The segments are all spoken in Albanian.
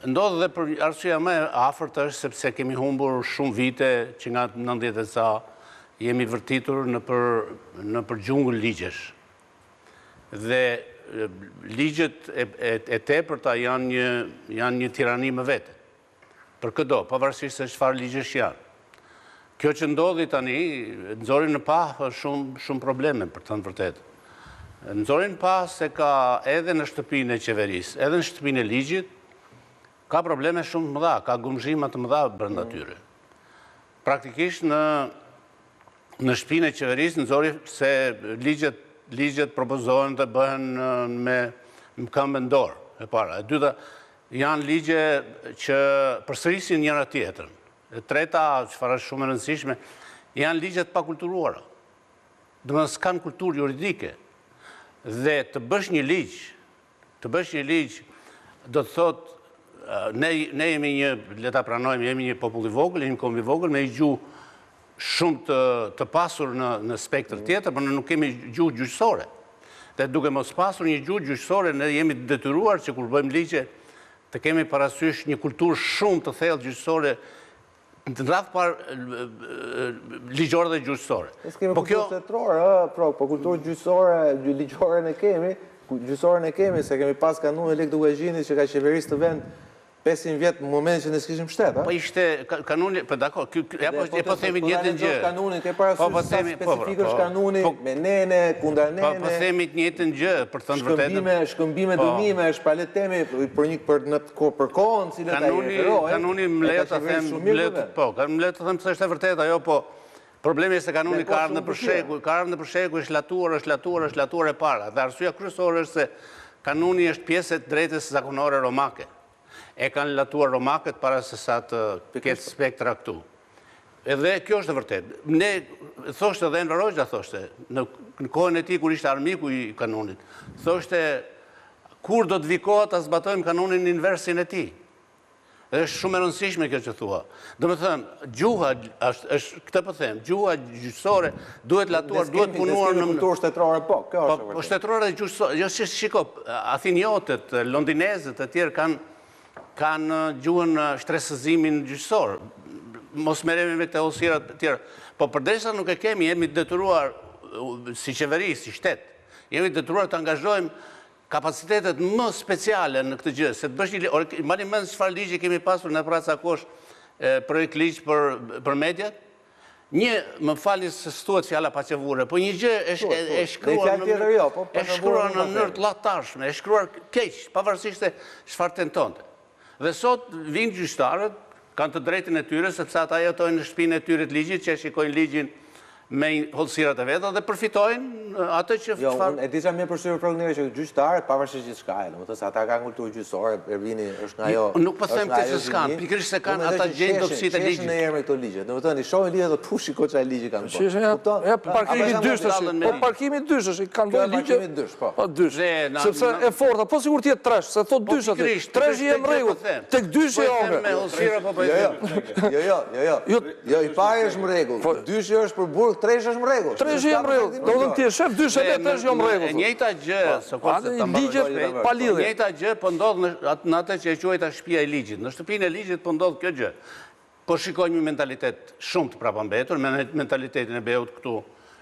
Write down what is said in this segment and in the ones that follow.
Ndodhë dhe për arsyeja më e afërt është sepse kemi humbur shumë vite që nga 90 e ca jemi vërtitur në për gjungël ligjesh. Dhe ligjet e tepërta janë një tirani më vete. Për këdo, pavarësisht se çfarë ligjesh janë. Kjo që ndodhi tani, nxori në pah shumë probleme për të thënë vërtetë. Nxori në pah se ka edhe në shtëpinë e qeverisë, edhe në shtëpinë e ligjit, ka probleme shumë të mëdha, ka gumzhima të mëdha brenda tyre. Praktikisht në shtëpinë e qeverisë nxori se ligjet propozohen të bëhen me këmbë në dorë, e para. E dyta, janë ligje që përsërisin njëra tjetrën. E treta, çfarë është shumë e rëndësishme, janë ligjet pa kulturuara. Domethënë s'kan kulturë juridike. Dhe të bësh një ligj, do të thotë ne jemi le ta pranojmë, jemi një popull i vogël, jemi komb i vogël me një gjuhë shumë të pasur në spektër tjetër, por ne nuk kemi gjuhë gjyqësore. Dhe duke mos pasur një gjuhë gjyqësore, ne jemi detyruar që kur bëjmë ligje të kemi parasysh një kulturë shumë të thellë gjyqësore, në radhë parë ligjore dhe gjyqësore. Ne s'kemi kulturë shtetërore, po kulturë gjyqësore, ligjore ne kemi, gjyqësore ne kemi, se kemi pas kanunin e Lek Dugajgjinit që ka qeverisë të vend 500 vjetë në momentin që ne s'kishim shtet, a? Po ishte kanuni, po dakor, po themi të njëjtën gjë. Kanunin, ke parasysh sa specifik është kanuni, me nene, kundar nene. Po themi të njëjtën gjë, për të thënë vërtetën. Shkëmbime dënime, është palet temi për kohën, cilët ai referoi. Kanuni më le të them se është e vërtetë ajo, po problemi është se kanuni ka ardhur në shekuj, është latuar e para. Dhe arsyeja kryesore është se kanuni është pjesë e drejtës zakonore romake. E kanë latuar romakët para se sa të ketë spektra këtu. Edhe kjo është e vërtetë. Ne thoshte edhe Enver Hoxha thoshte, në kohën e tij kur ishte armiku i kanunit, thoshte kur do të vikohet ta zbatojmë kanunin në inversin e tij. Dhe është shumë e rëndësishme kjo që thua. Domethënë, gjuha është këtë po them, gjuha gjyqësore duhet latuar, duhet punuar në kulturë shtetërore, po, kjo është e vërtetë. Po shtetërore dhe gjyqësore, jo shiko, athinjotët, londinezët e tjerë kanë gjuhën shtresëzimin gjyqësor. Mos merremi me këto osirat të tjera. Po përderisa nuk e kemi, jemi detyruar si qeveri, si shtet, jemi detyruar të angazhojmë kapacitetet më speciale në këtë gjë, se të bësh një mbani mend çfarë ligji kemi pasur në praca kosh projekt ligj për mediat. Më falni se thuhet fjala paqevure, po një gjë e shkruar në mënyrë të llatarshme, e shkruar keq, pavarësisht se çfarë tentonte. Dhe sot vinë gjyqtarët, kanë të drejtën e tyre, sepse ata jetojnë në shtëpinë e tyre të ligjit, që e shikojnë ligjin me hollësirat e veta dhe përfitojnë atë që Jo, e di sa më përshtyr prognozë që gjyqtarët pavarësisht gjithçka, domethënë se ata kanë kulturë gjyqësore, Ervini është nga ajo. Nuk po them se s'kan, pikërisht se kanë ata gjejnë dobësitë e ligjit. Në emër këto ligje. Domethënë i shohin ligjet do të pushi çfarë çaj ligji kanë bërë. Ja, parkimi dysh, kanë bërë ligje. Po dysh. Sepse e forta, po sigurt të jetë tresh, se thot dysh atë. Treshi jam rregull. Tek dyshi me hollësira po Jo, i pari është në rregull. Dyshi është për burg, treshi është në rregull. Treshi jam rregull. Domethënë ti je shef dyshi dhe treshi jam rregull. E njëjta gjë, pa lidhje. E njëjta gjë po ndodh në atë që e quajta shtëpia e ligjit. Në shtëpinë e ligjit po ndodh kjo gjë. Po shikojmë një mentalitet shumë të prapambetur, me mentalitetin e Beut këtu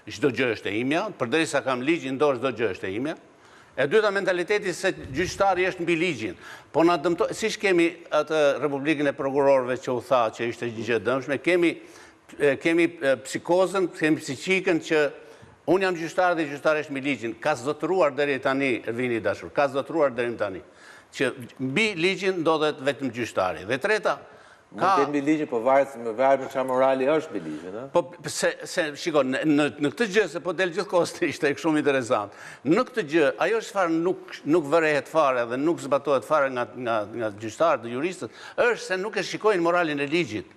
çdo gjë është e imja, përderisa kam ligjin dorë çdo gjë është e imja. E dyta mentaliteti se gjyqtari është mbi ligjin. Po na dëmtoi, siç kemi atë Republikën e Prokurorëve që u tha që ishte një gjë e dëmshme, kemi psikozën, kemi psiqikën që unë jam gjyqtar dhe gjyqtari është mbi ligjin. Ka zotëruar deri tani, Ervini i dashur, ka zotëruar deri tani që mbi ligjin ndodhet vetëm gjyqtari. Dhe treta, mund të jetë mbi ligjin, po varet me çfarë morali është mbi ligjin, ëh? Po shiko, në këtë gjë se po del gjithkohës ishte shumë interesant. Në këtë gjë, ajo çfarë nuk vërehet fare dhe nuk zbatohet fare nga gjyqtarët dhe juristët, është se nuk e shikojnë moralin e ligjit.